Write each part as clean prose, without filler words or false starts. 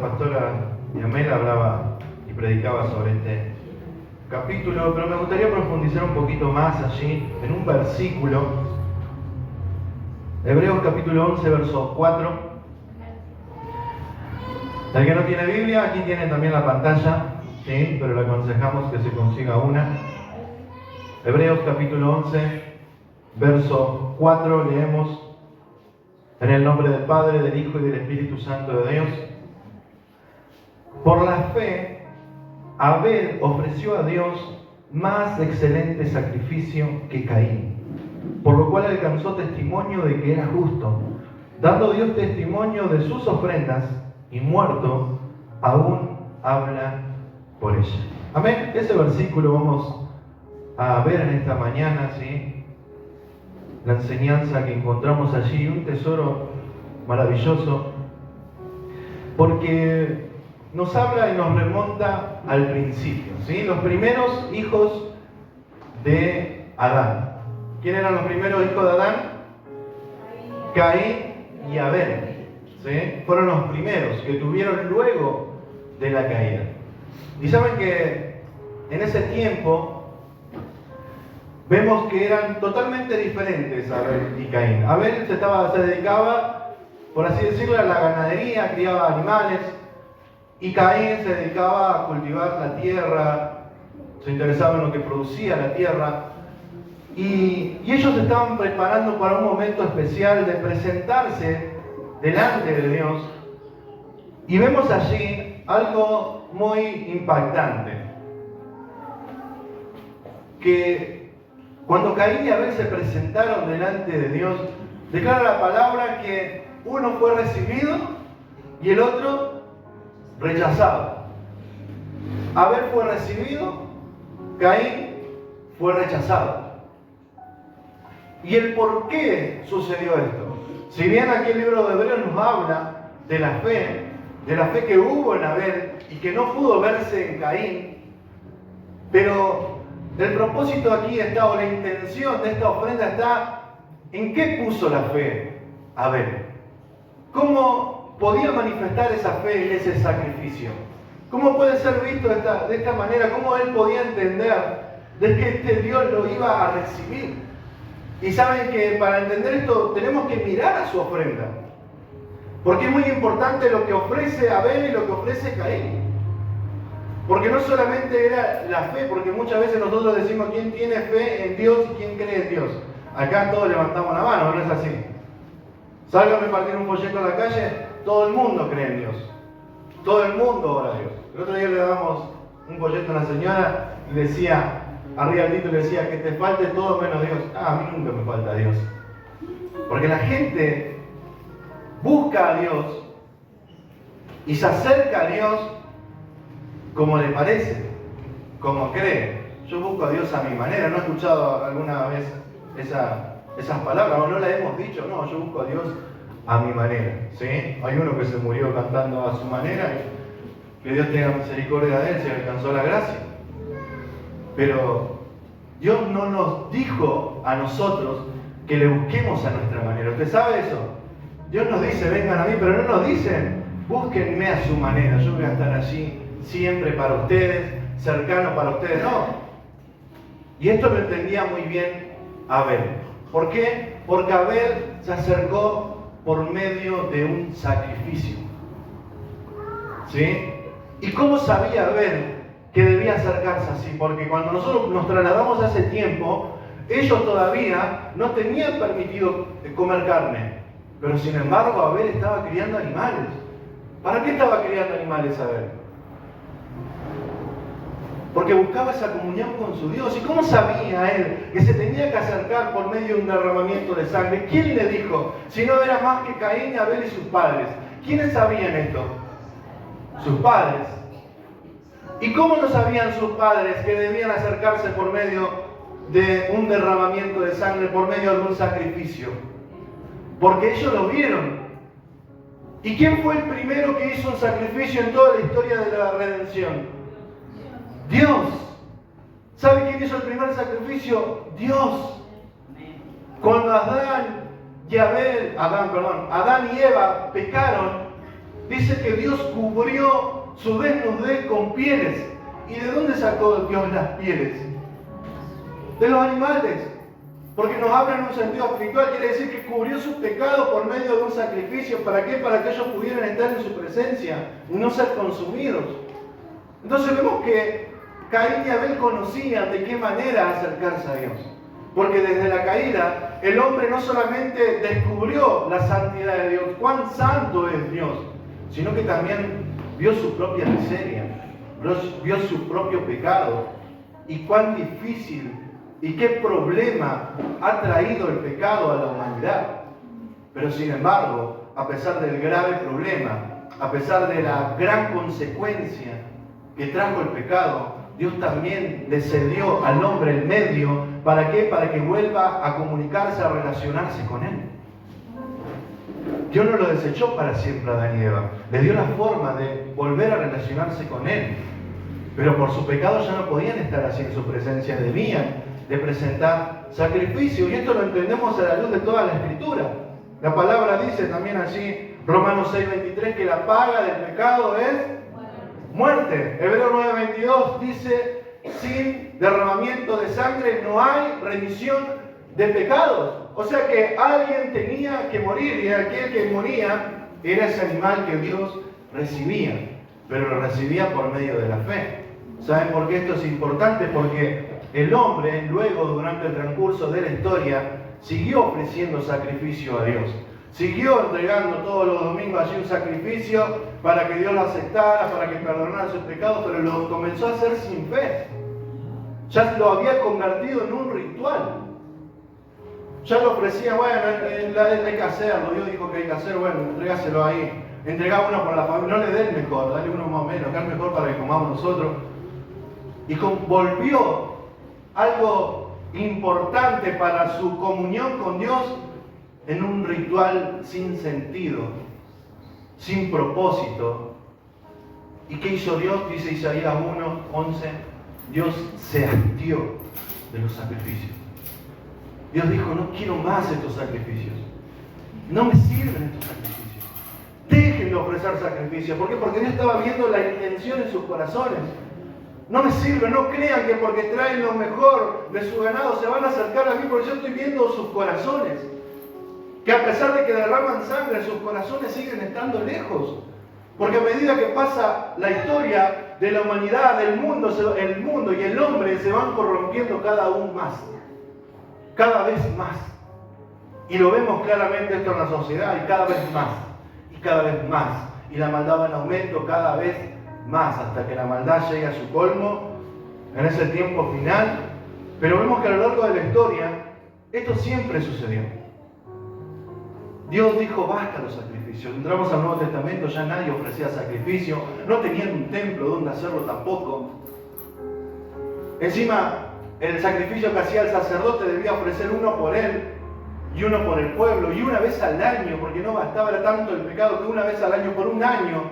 pastora Yamela hablaba y predicaba sobre este capítulo, pero me gustaría profundizar un poquito más allí, en un versículo. Hebreos capítulo 11, verso 4. El que no tiene Biblia, aquí tiene también la pantalla, ¿sí? Pero le aconsejamos que se consiga una. Hebreos capítulo 11, verso 4, leemos: en el nombre del Padre, del Hijo y del Espíritu Santo de Dios. Por la fe, Abel ofreció a Dios más excelente sacrificio que Caín, por lo cual alcanzó testimonio de que era justo, dando Dios testimonio de sus ofrendas, y muerto, aún habla por ella. Amén. Ese versículo vamos a ver en esta mañana, ¿sí? La enseñanza que encontramos allí, un tesoro maravilloso, porque nos habla y nos remonta al principio, ¿sí? Los primeros hijos de Adán. ¿Quién eran los primeros hijos de Adán? Caín y Abel, ¿sí? Fueron los primeros que tuvieron luego de la caída. Y saben que en ese tiempo vemos que eran totalmente diferentes Abel y Caín. Abel se dedicaba, por así decirlo, a la ganadería, criaba animales, y Caín se dedicaba a cultivar la tierra, se interesaba en lo que producía la tierra, y ellos se estaban preparando para un momento especial de presentarse delante de Dios, y vemos allí algo muy impactante, que cuando Caín y Abel se presentaron delante de Dios, declara la palabra que uno fue recibido y el otro rechazado. Abel fue recibido, Caín fue rechazado. ¿Y el por qué sucedió esto? Si bien aquí el libro de Hebreos nos habla de la fe que hubo en Abel y que no pudo verse en Caín, pero el propósito aquí está, o la intención de esta ofrenda está, ¿en qué puso la fe Abel? ¿Cómo podía manifestar esa fe en ese sacrificio? ¿Cómo puede ser visto de esta manera? ¿Cómo él podía entender de que este Dios lo iba a recibir? Y saben que para entender esto tenemos que mirar a su ofrenda, porque es muy importante lo que ofrece Abel y lo que ofrece Caín. Porque no solamente era la fe, porque muchas veces nosotros decimos quién tiene fe en Dios y quién cree en Dios. Acá todos levantamos la mano, ¿no es así? Salgan a repartir un folleto en la calle, todo el mundo cree en Dios. Todo el mundo ora a Dios. El otro día le damos un folleto a una señora y decía, arriba el título decía, que te falte todo menos Dios. A mí nunca me falta Dios. Porque la gente busca a Dios y se acerca a Dios como le parece, como cree. Yo busco a Dios a mi manera. ¿No he escuchado alguna vez esas palabras? ¿O no las hemos dicho? No, yo busco a Dios a mi manera, ¿sí? Hay uno que se murió cantando a su manera, y que Dios tenga misericordia de él, se le alcanzó la gracia. Pero Dios no nos dijo a nosotros que le busquemos a nuestra manera. ¿Usted sabe eso? Dios nos dice, vengan a mí, pero no nos dicen, búsquenme a su manera, yo voy a estar allí siempre para ustedes, cercano para ustedes. No. Y esto lo entendía muy bien Abel. ¿Por qué? Porque Abel se acercó por medio de un sacrificio. ¿Sí? ¿Y cómo sabía Abel que debía acercarse así? Porque cuando nosotros nos trasladamos a ese tiempo, ellos todavía no tenían permitido comer carne. Pero sin embargo Abel estaba criando animales. ¿Para qué estaba criando animales Abel? Porque buscaba esa comunión con su Dios. ¿Y cómo sabía él que se tenía que acercar por medio de un derramamiento de sangre? ¿Quién le dijo? Si no era más que Caín, Abel y sus padres. ¿Quiénes sabían esto? Sus padres. ¿Y cómo no sabían sus padres que debían acercarse por medio de un derramamiento de sangre, por medio de un sacrificio? Porque ellos lo vieron. ¿Y quién fue el primero que hizo un sacrificio en toda la historia de la redención? Dios. ¿Sabe quién hizo el primer sacrificio? Dios. Cuando Adán y Eva pecaron, dice que Dios cubrió su desnudez con pieles. ¿Y de dónde sacó Dios las pieles? De los animales. Porque nos habla en un sentido espiritual, quiere decir que cubrió sus pecados por medio de un sacrificio. ¿Para qué? Para que ellos pudieran estar en su presencia y no ser consumidos. Entonces vemos que Caín y Abel conocían de qué manera acercarse a Dios. Porque desde la caída, el hombre no solamente descubrió la santidad de Dios, cuán santo es Dios, sino que también vio su propia miseria, vio su propio pecado y cuán difícil y qué problema ha traído el pecado a la humanidad. Pero sin embargo, a pesar del grave problema, a pesar de la gran consecuencia que trajo el pecado, Dios también le cedió al hombre el medio. ¿Para qué? Para que vuelva a comunicarse, a relacionarse con Él. Dios no lo desechó para siempre a Adán y Eva. Le dio la forma de volver a relacionarse con Él. Pero por su pecado ya no podían estar así en su presencia. Debían de presentar sacrificio. Y esto lo entendemos a la luz de toda la Escritura. La palabra dice también así, Romanos 6:23, que la paga del pecado es muerte. Hebreos 9:22 dice, sin derramamiento de sangre no hay remisión de pecados. O sea que alguien tenía que morir, y aquel que moría era ese animal que Dios recibía, pero lo recibía por medio de la fe. ¿Saben por qué esto es importante? Porque el hombre, luego, durante el transcurso de la historia, siguió ofreciendo sacrificio a Dios. Siguió entregando todos los domingos allí un sacrificio para que Dios lo aceptara, para que perdonara sus pecados, pero lo comenzó a hacer sin fe. Ya lo había convertido en un ritual. Ya lo ofrecía, bueno, hay que hacerlo, Dios dijo que hay que hacer, bueno, entregáselo ahí. Entregá uno por la familia, no le dé el mejor, dale uno más o menos, que es mejor para que comamos nosotros. Y volvió algo importante para su comunión con Dios en un ritual sin sentido, sin propósito. ¿Y qué hizo Dios? Dice Isaías 1:11, Dios se hastió de los sacrificios. Dios dijo, no quiero más estos sacrificios. No me sirven estos sacrificios. Dejen de ofrecer sacrificios. ¿Por qué? Porque Dios estaba viendo la intención en sus corazones. No me sirve, no crean que porque traen lo mejor de su ganado se van a acercar a mí, porque yo estoy viendo sus corazones. Que a pesar de que derraman sangre, sus corazones siguen estando lejos. Porque a medida que pasa la historia de la humanidad, del mundo, el mundo y el hombre se van corrompiendo cada vez más. Cada vez más. Y lo vemos claramente esto en la sociedad, y cada vez más. Y cada vez más. Y la maldad va en aumento cada vez más, hasta que la maldad llegue a su colmo en ese tiempo final. Pero vemos que a lo largo de la historia, esto siempre sucedió. Dios dijo, basta los sacrificios. Entramos al Nuevo Testamento, ya nadie ofrecía sacrificio, no tenían un templo donde hacerlo tampoco. Encima, el sacrificio que hacía el sacerdote debía ofrecer uno por él y uno por el pueblo, y una vez al año, porque no bastaba, era tanto el pecado que una vez al año, por un año,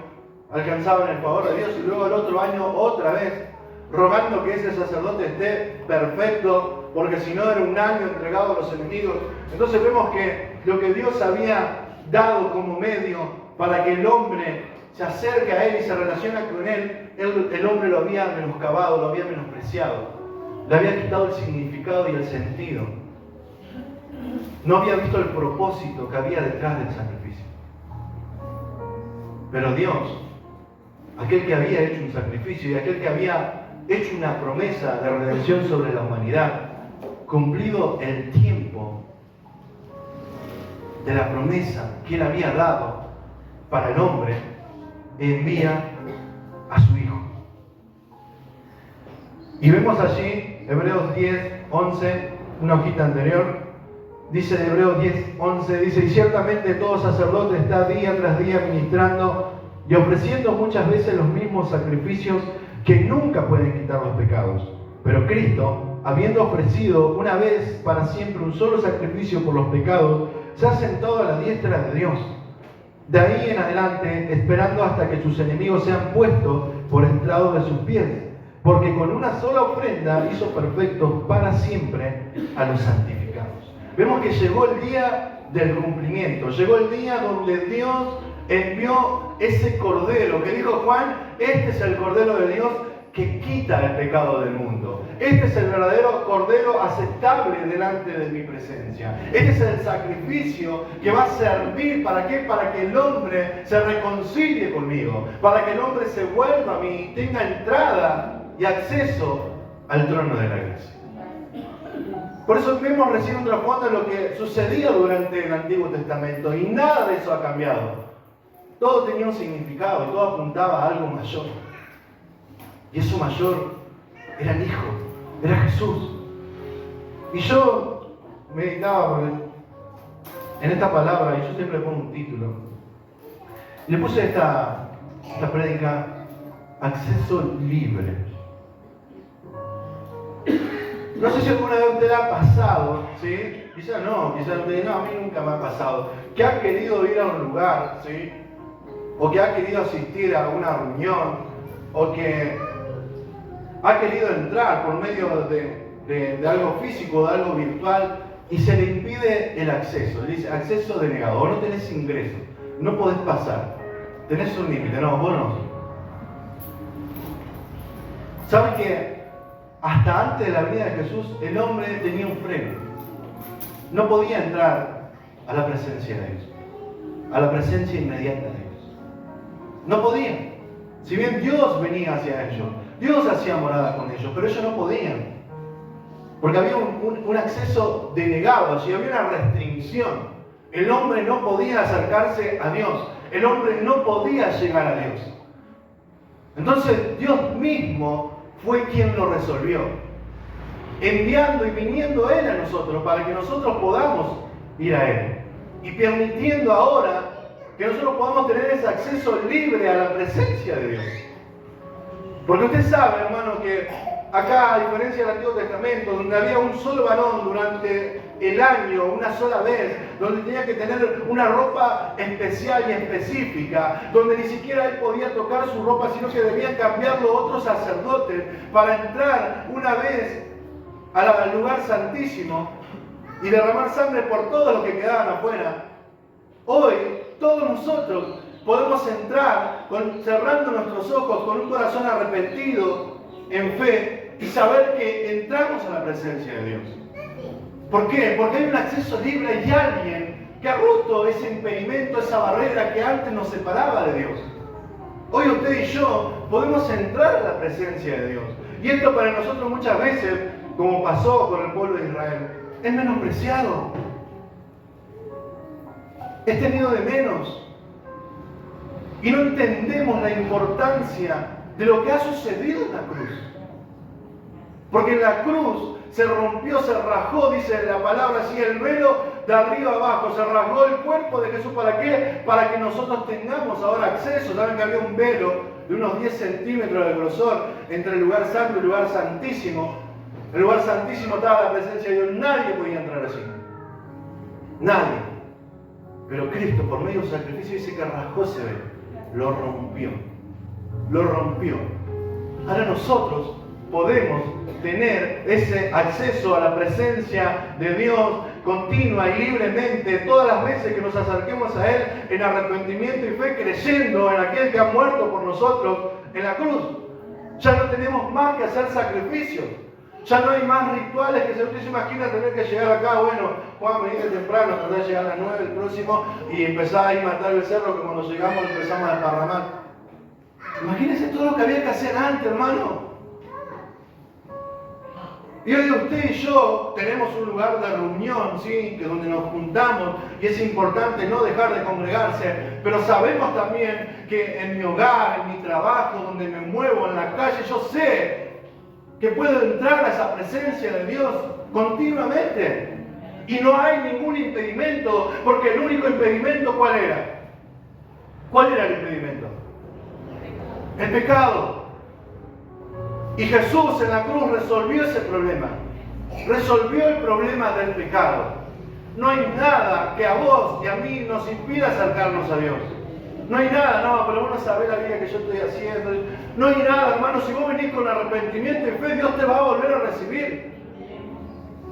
alcanzaban el favor de Dios, y luego el otro año otra vez, rogando que ese sacerdote esté perfecto, porque si no era un año entregado a los enemigos. Entonces vemos que lo que Dios había dado como medio para que el hombre se acerque a Él y se relacione con Él, el hombre lo había menoscabado, lo había menospreciado. Le había quitado el significado y el sentido. No había visto el propósito que había detrás del sacrificio. Pero Dios, aquel que había hecho un sacrificio y aquel que había hecho una promesa de redención sobre la humanidad, cumplido el tiempo de la promesa que Él había dado para el hombre, envía a su Hijo. Y vemos allí, Hebreos 10:11, una hojita anterior, dice de Hebreos 10:11, dice, y ciertamente todo sacerdote está día tras día ministrando y ofreciendo muchas veces los mismos sacrificios que nunca pueden quitar los pecados. Pero Cristo, habiendo ofrecido una vez para siempre un solo sacrificio por los pecados, se ha sentado a la diestra de Dios. De ahí en adelante, esperando hasta que sus enemigos sean puestos por estrado de sus pies, porque con una sola ofrenda hizo perfectos para siempre a los santificados. Vemos que llegó el día del cumplimiento, llegó el día donde Dios envió ese Cordero, que dijo Juan, este es el Cordero de Dios que quita el pecado del mundo. Este es el verdadero Cordero aceptable delante de mi presencia. Este es el sacrificio que va a servir, ¿para qué? Para que el hombre se reconcilie conmigo, para que el hombre se vuelva a mí, tenga entrada y acceso al trono de la gracia. Por eso vemos recién un trasfondo de lo que sucedía durante el Antiguo Testamento, y nada de eso ha cambiado. Todo tenía un significado y todo apuntaba a algo mayor. Y eso mayor era el Hijo, era Jesús. Y yo meditaba en esta palabra, y yo siempre le pongo un título. Y le puse esta prédica, acceso libre. No sé si alguna vez te ha pasado, ¿sí? Quizás no, quizás no, a mí nunca me ha pasado, que ha querido ir a un lugar, ¿sí? O que ha querido asistir a una reunión, o que ha querido entrar por medio de algo físico, de algo virtual, y se le impide el acceso. Le dice, acceso denegado, o no tenés ingreso, no podés pasar, tenés un límite, no, vos no. ¿Saben que hasta antes de la venida de Jesús, el hombre tenía un freno? No podía entrar a la presencia de Dios, a la presencia inmediata de Dios. No podían. Si bien Dios venía hacia ellos, Dios hacía morada con ellos, pero ellos no podían. Porque había un acceso denegado, allí había una restricción. El hombre no podía acercarse a Dios, el hombre no podía llegar a Dios. Entonces Dios mismo fue quien lo resolvió, enviando y viniendo Él a nosotros para que nosotros podamos ir a Él, y permitiendo ahora que nosotros podamos tener ese acceso libre a la presencia de Dios. Porque usted sabe, hermano, que acá, a diferencia del Antiguo Testamento, donde había un solo varón durante el año, una sola vez, donde tenía que tener una ropa especial y específica, donde ni siquiera él podía tocar su ropa, sino que debían cambiarlo otros sacerdotes para entrar una vez al lugar santísimo y derramar sangre por todos los que quedaban afuera. Hoy, todos nosotros podemos entrar cerrando nuestros ojos con un corazón arrepentido en fe y saber que entramos a la presencia de Dios. ¿Por qué? Porque hay un acceso libre y alguien que ha roto ese impedimento, esa barrera que antes nos separaba de Dios. Hoy usted y yo podemos entrar a la presencia de Dios. Y esto para nosotros muchas veces, como pasó con el pueblo de Israel, es menospreciado. Es tenido de menos. Y no entendemos la importancia de lo que ha sucedido en la cruz. Porque en la cruz se rompió, se rajó, dice la palabra así, el velo de arriba abajo, se rasgó el cuerpo de Jesús. ¿Para qué? Para que nosotros tengamos ahora acceso. Saben que había un velo de unos 10 centímetros de grosor entre el lugar santo y el lugar santísimo. El lugar santísimo estaba la presencia de Dios, nadie podía entrar así. Nadie. Pero Cristo, por medio de su sacrificio, dice que rasgó ese velo. Lo rompió. Lo rompió. Ahora nosotros podemos tener ese acceso a la presencia de Dios continua y libremente todas las veces que nos acerquemos a Él en arrepentimiento y fe, creyendo en aquel que ha muerto por nosotros en la cruz. Ya no tenemos más que hacer sacrificios. Ya no hay más rituales que usted se imagina tener que llegar acá. Bueno, Juan, venite temprano, tratá de llegar a las 9 el próximo y empezar ahí a matar el cerro, que cuando llegamos empezamos a desparramar. Imagínense todo lo que había que hacer antes, hermano. Y hoy usted y yo tenemos un lugar de reunión, ¿sí? Que donde nos juntamos, y es importante no dejar de congregarse, pero sabemos también que en mi hogar, en mi trabajo, donde me muevo, en la calle, yo sé que puedo entrar a esa presencia de Dios continuamente. Y no hay ningún impedimento, porque el único impedimento, ¿cuál era? ¿Cuál era el impedimento? El pecado. Y Jesús en la cruz resolvió ese problema. Resolvió el problema del pecado. No hay nada que a vos y a mí nos impida acercarnos a Dios. No hay nada, no, pero vos no sabés la vida que yo estoy haciendo. No hay nada, hermano, si vos venís con arrepentimiento y fe, Dios te va a volver a recibir.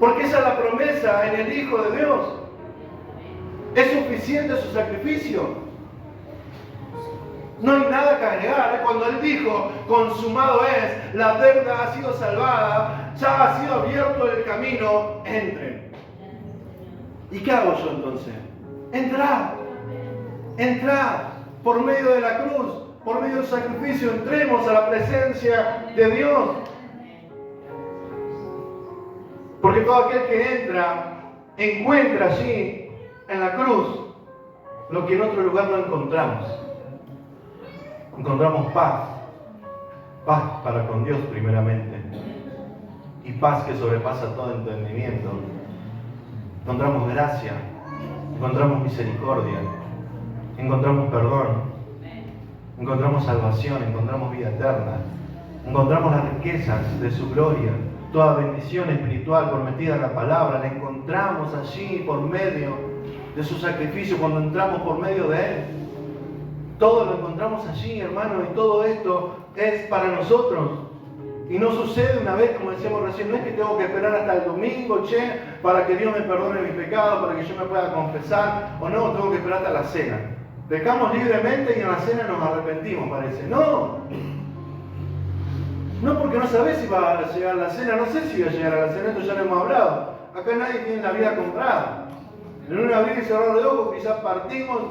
Porque esa es la promesa en el Hijo de Dios. Es suficiente su sacrificio. No hay nada que agregar. Cuando Él dijo, consumado es, la deuda ha sido salvada, ya ha sido abierto el camino, entren. ¿Y qué hago yo entonces? Entrad por medio de la cruz, por medio del sacrificio, entremos a la presencia de Dios. Porque todo aquel que entra, encuentra allí en la cruz lo que en otro lugar no encontramos. Encontramos paz para con Dios primeramente, y paz que sobrepasa todo entendimiento. Encontramos gracia, encontramos misericordia, encontramos perdón, encontramos salvación, encontramos vida eterna, encontramos las riquezas de su gloria, toda bendición espiritual prometida en la palabra, la encontramos allí por medio de su sacrificio, cuando entramos por medio de Él. Todo lo encontramos allí, hermano, y todo esto es para nosotros. Y no sucede una vez, como decíamos recién, no es que tengo que esperar hasta el domingo, para que Dios me perdone mis pecados, para que yo me pueda confesar, o no, tengo que esperar hasta la cena. Pecamos libremente y en la cena nos arrepentimos, parece. No, porque no sabés si va a llegar la cena, no sé si va a llegar a la cena, esto ya lo hemos hablado. Acá nadie tiene la vida comprada. En un abrir y cerrar de ojos quizás partimos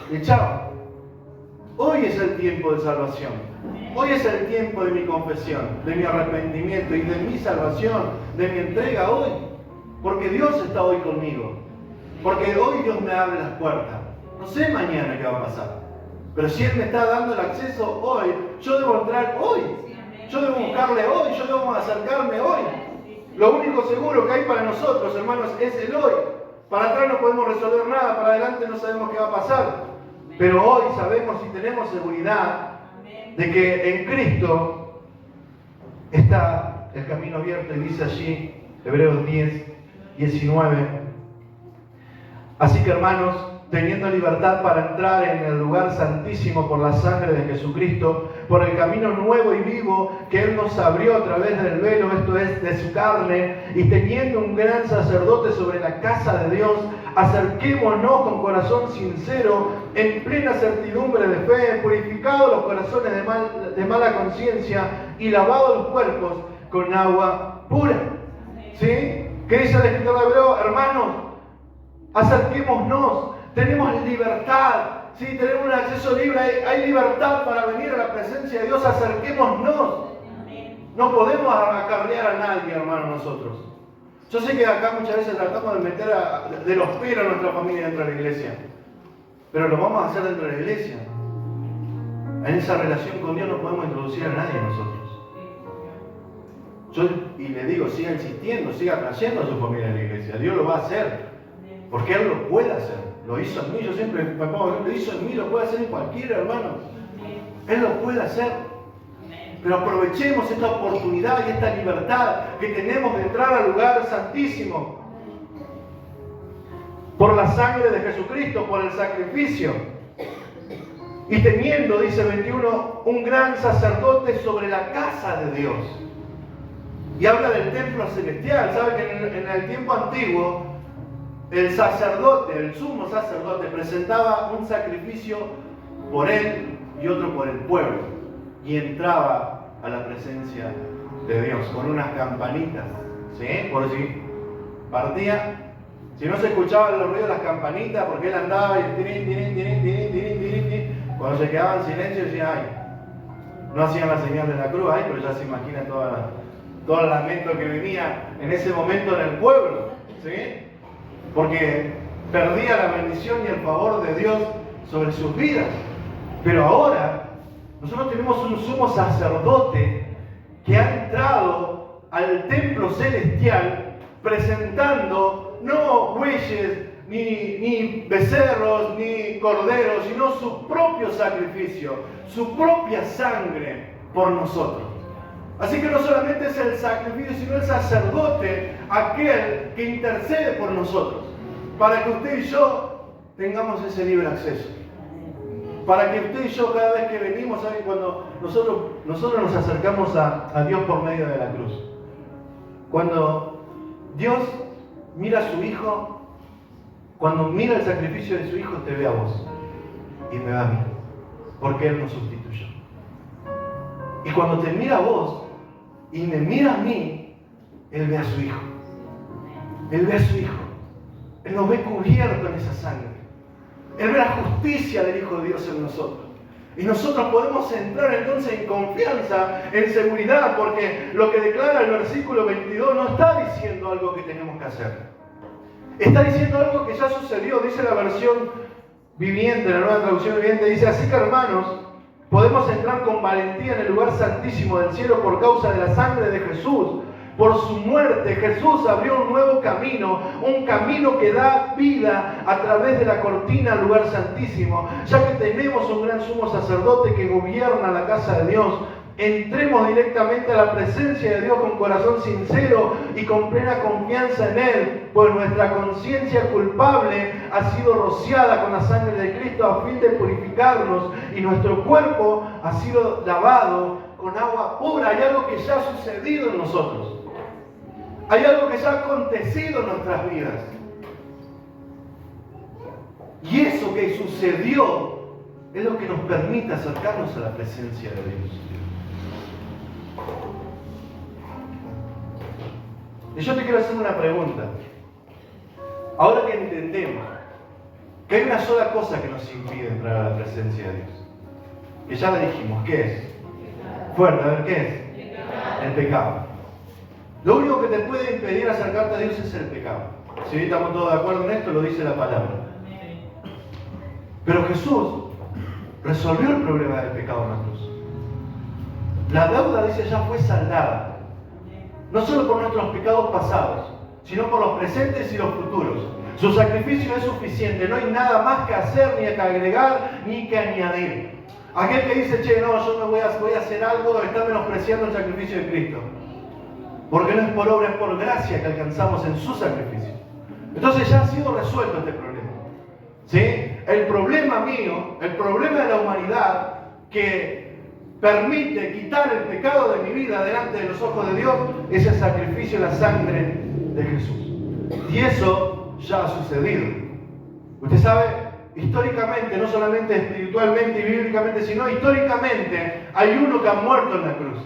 y chao. Hoy es el tiempo de salvación. Hoy es el tiempo de mi confesión, de mi arrepentimiento y de mi salvación, de mi entrega hoy. Porque Dios está hoy conmigo. Porque hoy Dios me abre las puertas. No sé mañana qué va a pasar. Pero si Él me está dando el acceso hoy, yo debo entrar hoy. Yo debo buscarle hoy, yo debo acercarme hoy. Lo único seguro que hay para nosotros, hermanos, es el hoy. Para atrás no podemos resolver nada, para adelante no sabemos qué va a pasar. Pero hoy sabemos y tenemos seguridad de que en Cristo está el camino abierto, y dice allí, Hebreos 10, 19. Así que, hermanos, teniendo libertad para entrar en el lugar santísimo por la sangre de Jesucristo, por el camino nuevo y vivo que Él nos abrió a través del velo, esto es, de su carne, y teniendo un gran sacerdote sobre la casa de Dios, acerquémonos con corazón sincero, en plena certidumbre de fe, purificados los corazones de mala conciencia y lavados los cuerpos con agua pura. ¿Sí? ¿Qué dice el escritor de Hebreo? Hermanos, acerquémonos, tenemos libertad, ¿sí? Tenemos un acceso libre, hay libertad para venir a la presencia de Dios, acerquémonos. No podemos acarrear a nadie, hermano, nosotros. Yo sé que acá muchas veces tratamos de meter de los pelos a nuestra familia dentro de la iglesia, pero lo vamos a hacer dentro de la iglesia. En esa relación con Dios no podemos introducir a nadie nosotros. Y le digo, siga insistiendo, siga trayendo a su familia en la iglesia. Dios lo va a hacer, porque Él lo puede hacer. Lo hizo en mí, yo siempre me pongo, lo hizo en mí, lo puede hacer en cualquiera, hermano. Él lo puede hacer. Pero aprovechemos esta oportunidad y esta libertad que tenemos de entrar al lugar santísimo. Por la sangre de Jesucristo, por el sacrificio. Y teniendo, dice 21, un gran sacerdote sobre la casa de Dios. Y habla del templo celestial. ¿Sabe que en el tiempo antiguo el sacerdote, el sumo sacerdote, presentaba un sacrificio por él y otro por el pueblo? Y entraba a la presencia de Dios con unas campanitas, ¿sí? Por si partía, si no se escuchaban los ruidos de las campanitas, porque él andaba y cuando se quedaba en silencio decía, ay, no hacían la señal de la cruz, ay, pero ya se imagina todo el lamento que venía en ese momento en el pueblo, ¿sí? Porque perdía la bendición y el favor de Dios sobre sus vidas. Pero ahora nosotros tenemos un sumo sacerdote que ha entrado al templo celestial presentando no bueyes, ni becerros, ni corderos, sino su propio sacrificio, su propia sangre por nosotros. Así que no solamente es el sacrificio, sino el sacerdote, aquel que intercede por nosotros, para que usted y yo tengamos ese libre acceso. Para que usted y yo, cada vez que venimos, ¿saben? Cuando nosotros nos acercamos a Dios por medio de la cruz. Cuando Dios mira a su Hijo, cuando mira el sacrificio de su Hijo, te ve a vos y me ve a mí. porque Él nos sustituyó. Y cuando te mira a vos y me mira a mí, Él ve a su Hijo. Él ve a su Hijo. Él nos ve cubierto en esa sangre. Él ve la justicia del Hijo de Dios en nosotros. Y nosotros podemos entrar entonces en confianza, en seguridad, porque lo que declara el versículo 22 no está diciendo algo que tenemos que hacer. Está diciendo algo que ya sucedió. Dice la versión viviente, la nueva traducción viviente, dice: así que, hermanos, podemos entrar con valentía en el lugar santísimo del cielo por causa de la sangre de Jesús. Por su muerte, Jesús abrió un nuevo camino, un camino que da vida a través de la cortina al lugar santísimo. Ya que tenemos un gran sumo sacerdote que gobierna la casa de Dios, entremos directamente a la presencia de Dios con corazón sincero y con plena confianza en Él, pues nuestra conciencia culpable ha sido rociada con la sangre de Cristo a fin de purificarnos, y nuestro cuerpo ha sido lavado con agua pura. Hay algo que ya ha sucedido en nosotros. Hay algo que ya ha acontecido en nuestras vidas. Y eso que sucedió es lo que nos permite acercarnos a la presencia de Dios. Y yo te quiero hacer una pregunta. Ahora que entendemos que hay una sola cosa que nos impide entrar a la presencia de Dios, que ya la dijimos, ¿qué es? Fuerte, a ver, ¿qué es? El pecado. Lo único que te puede impedir acercarte a Dios es el pecado. Si estamos todos de acuerdo en esto, lo dice la palabra. Pero Jesús resolvió el problema del pecado en la cruz. La deuda, dice, ya fue saldada. No solo por nuestros pecados pasados, sino por los presentes y los futuros. Su sacrificio es suficiente. No hay nada más que hacer, ni que agregar, ni que añadir. Aquel que dice: che, no, yo no voy a hacer algo, está menospreciando el sacrificio de Cristo. Porque no es por obra, es por gracia que alcanzamos en su sacrificio. Entonces ya ha sido resuelto este problema. ¿Sí? El problema mío, el problema de la humanidad que permite quitar el pecado de mi vida delante de los ojos de Dios, es el sacrificio de la sangre de Jesús. Y eso ya ha sucedido. Usted sabe, históricamente, no solamente espiritualmente y bíblicamente, sino históricamente, hay uno que ha muerto en la cruz.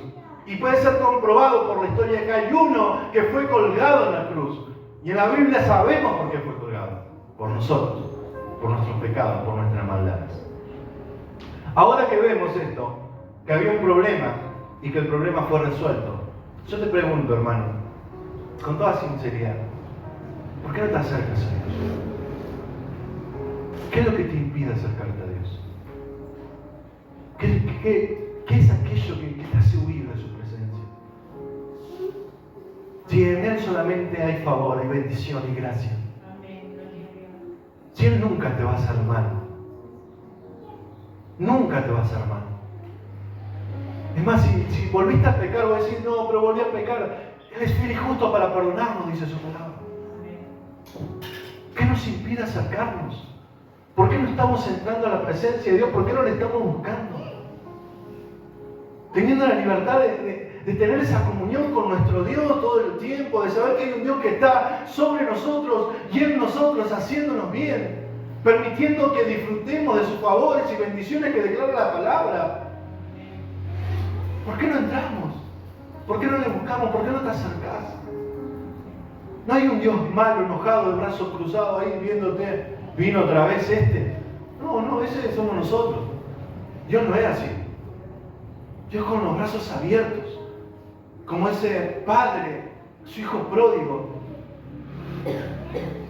Y puede ser comprobado por la historia que hay uno que fue colgado en la cruz. Y en la Biblia sabemos por qué fue colgado. Por nosotros, por nuestros pecados, por nuestras maldades. Ahora que vemos esto, que había un problema y que el problema fue resuelto, yo te pregunto, hermano, con toda sinceridad, ¿por qué no te acercas a Dios? ¿Qué es lo que te impide acercarte a Dios? ¿Qué es aquello que te hace huir de su presencia? Si en Él solamente hay favor, hay bendición y gracia. Si Él nunca te va a hacer mal. Nunca te va a hacer mal. Es más, si volviste a pecar, voy a decir: no, pero volví a pecar. Él es fiel y justo para perdonarnos, dice su palabra. ¿Qué nos impide acercarnos? ¿Por qué no estamos entrando a la presencia de Dios? ¿Por qué no le estamos buscando? Teniendo la libertad de tener esa comunión con nuestro Dios todo el tiempo, de saber que hay un Dios que está sobre nosotros y en nosotros, haciéndonos bien, permitiendo que disfrutemos de sus favores y bendiciones que declara la palabra. ¿Por qué no entramos? ¿Por qué no le buscamos? ¿Por qué no te acercás? No hay un Dios malo, enojado, de brazos cruzados ahí viéndote: vino otra vez este. No, ese somos nosotros. Dios no es así. Dios con los brazos abiertos, como ese padre, su hijo pródigo,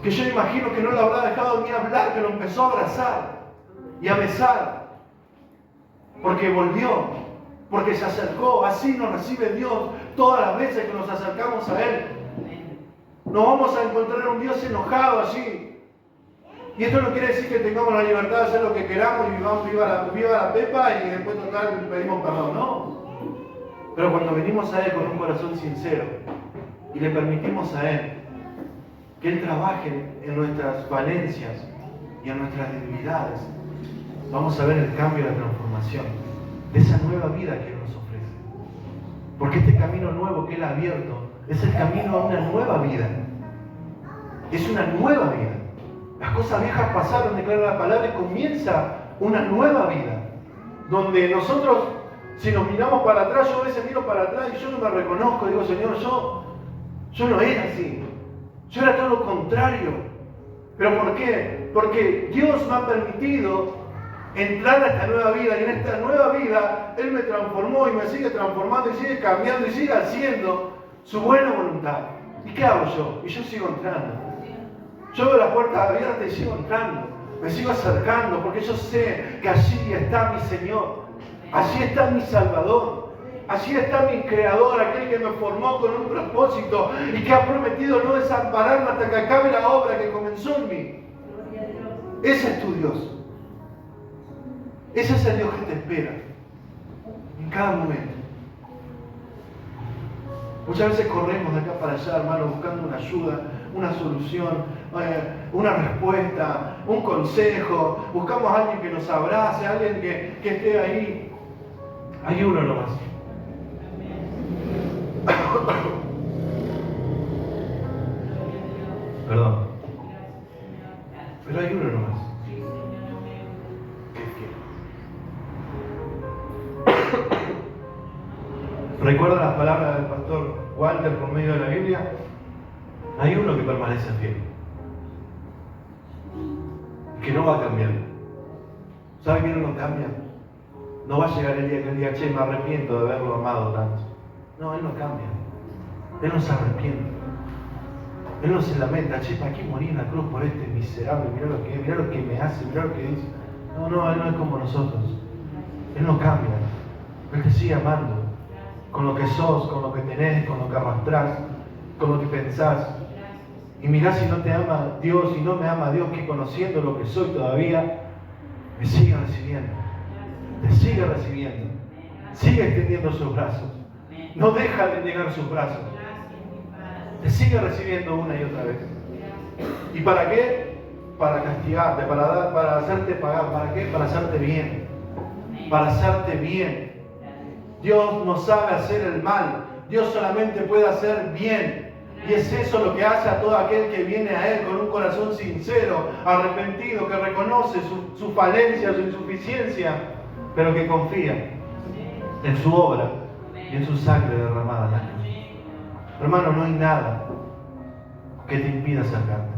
que yo imagino que no lo habrá dejado ni hablar, que lo empezó a abrazar y a besar, porque volvió, porque se acercó. Así nos recibe Dios todas las veces que nos acercamos a Él. No vamos a encontrar un Dios enojado allí. Y esto no quiere decir que tengamos la libertad de hacer lo que queramos y vivamos viva la pepa y después total pedimos perdón. No. Pero cuando venimos a Él con un corazón sincero y le permitimos a Él que Él trabaje en nuestras falencias y en nuestras debilidades, vamos a ver el cambio, la transformación de esa nueva vida que Él nos ofrece. Porque este camino nuevo que Él ha abierto es el camino a una nueva vida. Es una nueva vida. Las cosas viejas pasaron, declara la palabra, y comienza una nueva vida. donde nosotros, si nos miramos para atrás, yo a veces miro para atrás y yo no me reconozco, digo, Señor, yo no era así, yo era todo lo contrario. ¿Pero por qué? Porque Dios me ha permitido entrar a esta nueva vida, y en esta nueva vida Él me transformó y me sigue transformando y sigue cambiando y sigue haciendo su buena voluntad. ¿Y qué hago yo? Y yo sigo entrando. Yo veo las puertas abiertas y sigo entrando. Me sigo acercando porque yo sé que allí está mi Señor. Allí está mi Salvador. Allí está mi Creador, aquel que me formó con un propósito y que ha prometido no desampararme hasta que acabe la obra que comenzó en mí. Ese es tu Dios. Ese es el Dios que te espera en cada momento. Muchas veces corremos de acá para allá, hermano, buscando una ayuda, una solución, una respuesta, un consejo. Buscamos a alguien que nos abrace, a alguien que esté ahí. Hay uno nomás. Perdón. Pero hay uno nomás. ¿Recuerda las palabras del pastor Walter por medio de la Biblia? Hay uno que permanece fiel, que no va a cambiar. ¿Sabe quién no cambia? No va a llegar el día que él diga, che, me arrepiento de haberlo amado tanto. No, Él no cambia. Él no se arrepiente. Él no se lamenta, che, ¿para qué morir en la cruz por este miserable? Mirá lo que es, mirá lo que me hace, mirá lo que dice. No, Él no es como nosotros. Él no cambia. Él te sigue amando. Con lo que sos, con lo que tenés, con lo que arrastrás, con lo que pensás. Y mirá si no te ama Dios, si no me ama Dios, que conociendo lo que soy todavía, me sigue recibiendo. Te sigue recibiendo. Sigue extendiendo sus brazos. No deja de negar sus brazos. Te sigue recibiendo una y otra vez. ¿Y para qué? Para castigarte, para hacerte pagar. ¿Para qué? Para hacerte bien. Para hacerte bien. Dios no sabe hacer el mal. Dios solamente puede hacer bien. Y es eso lo que hace a todo aquel que viene a Él con un corazón sincero, arrepentido, que reconoce su falencia, su insuficiencia, pero que confía en su obra y en su sangre derramada en la cruz. Hermano, no hay nada que te impida acercarte.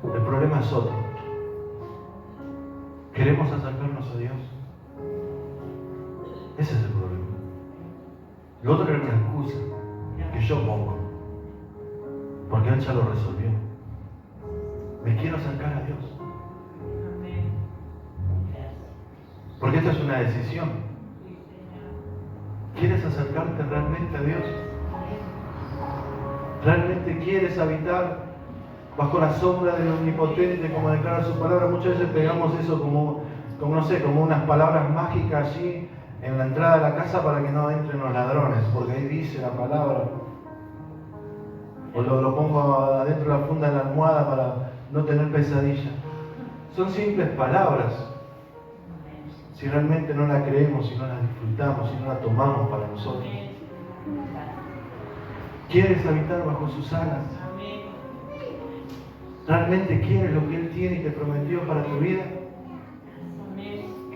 El problema es otro. ¿Queremos acercarnos a Dios? Ese es el problema. Lo otro era una excusa que yo pongo, porque Él ya lo resolvió. Me quiero acercar a Dios. Porque esta es una decisión. ¿Quieres acercarte realmente a Dios? ¿Realmente quieres habitar bajo la sombra del Omnipotente, como declara su palabra? Muchas veces pegamos eso como unas palabras mágicas allí en la entrada de la casa para que no entren los ladrones, porque ahí dice la palabra. O lo pongo adentro de la funda de la almohada para no tener pesadilla. Son simples palabras. Si realmente no la creemos, si no la disfrutamos, si no la tomamos para nosotros. ¿Quieres habitar bajo sus alas? ¿Realmente quieres lo que Él tiene y te prometió para tu vida?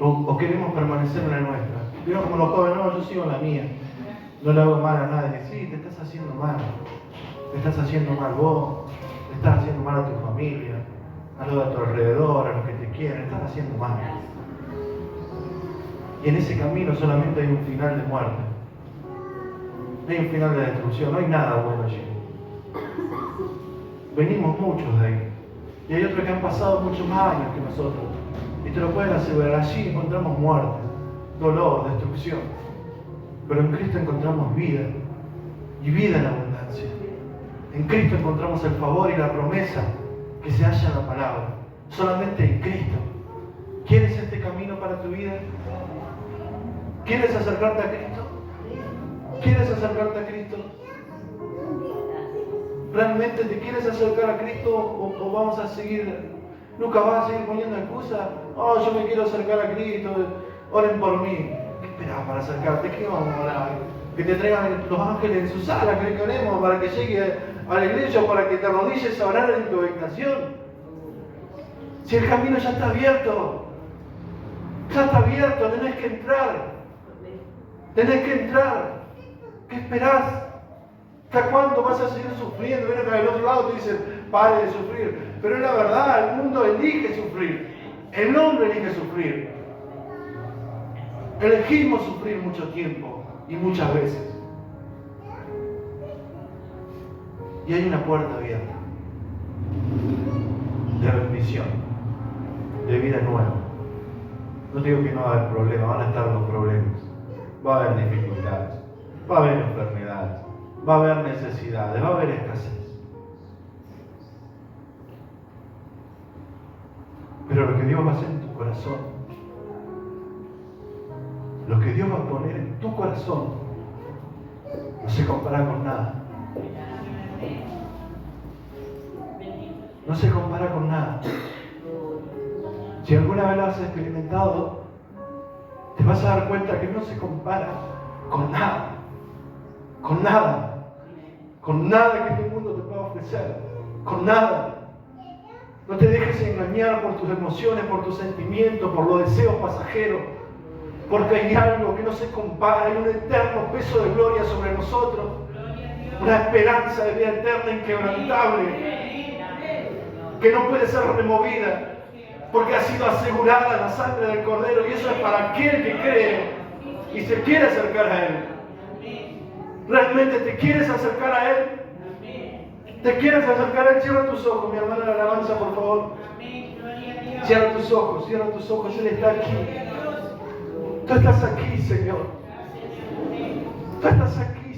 ¿O queremos permanecer en la nuestra? Digo como los jóvenes, no, yo sigo en la mía. No le hago mal a nadie. Sí, te estás haciendo mal. Te estás haciendo mal vos. Te estás haciendo mal a tu familia, a los de tu alrededor, a los que te quieren. Estás haciendo mal. Y en ese camino solamente hay un final de muerte. No hay un final de destrucción. No hay nada bueno allí. Venimos muchos de ahí. Y hay otros que han pasado muchos más años que nosotros. Y te lo pueden asegurar. Allí encontramos muerte, dolor, destrucción. Pero en Cristo encontramos vida. Y vida en abundancia. En Cristo encontramos el favor y la promesa que se halla en la palabra. Solamente en Cristo. ¿Quieres este camino para tu vida? ¿Quieres acercarte a Cristo? ¿Quieres acercarte a Cristo? ¿Realmente te quieres acercar a Cristo o vamos a seguir? Nunca vas a seguir poniendo excusas. Oh, yo me quiero acercar a Cristo, oren por mí. ¿Qué esperas para acercarte? ¿Qué vamos a orar? Que te traigan los ángeles en sus alas, que oremos para que llegue a la iglesia o para que te arrodilles a orar en tu habitación. Si el camino ya está abierto, Ya está abierto, tenés que entrar. Tenés que entrar. ¿Qué esperás? ¿Hasta cuándo vas a seguir sufriendo? Ven acá del otro lado te dicen, pare de sufrir. Pero es la verdad, el mundo elige sufrir. El hombre elige sufrir. Elegimos sufrir mucho tiempo y muchas veces. Y hay una puerta abierta de bendición, de vida nueva. No digo que no va a haber problemas, van a estar los problemas. Va a haber dificultades, va a haber enfermedades, va a haber necesidades, va a haber escasez. Pero lo que Dios va a hacer en tu corazón, lo que Dios va a poner en tu corazón, no se compara con nada. No se compara con nada. Si alguna vez lo has experimentado, te vas a dar cuenta que no se compara con nada. Con nada. Con nada que este mundo te pueda ofrecer. Con nada. No te dejes engañar por tus emociones, por tus sentimientos, por los deseos pasajeros. Porque hay algo que no se compara. Hay un eterno peso de gloria sobre nosotros. Una esperanza de vida eterna inquebrantable, que no puede ser removida, porque ha sido asegurada la sangre del Cordero, y eso es para aquel que cree y se quiere acercar a Él. ¿Realmente te quieres acercar a Él? ¿Te quieres acercar a Él? Cierra tus ojos, mi hermana de la alabanza, por favor. Cierra tus ojos, Él está aquí. Tú estás aquí, Señor. Tú estás aquí.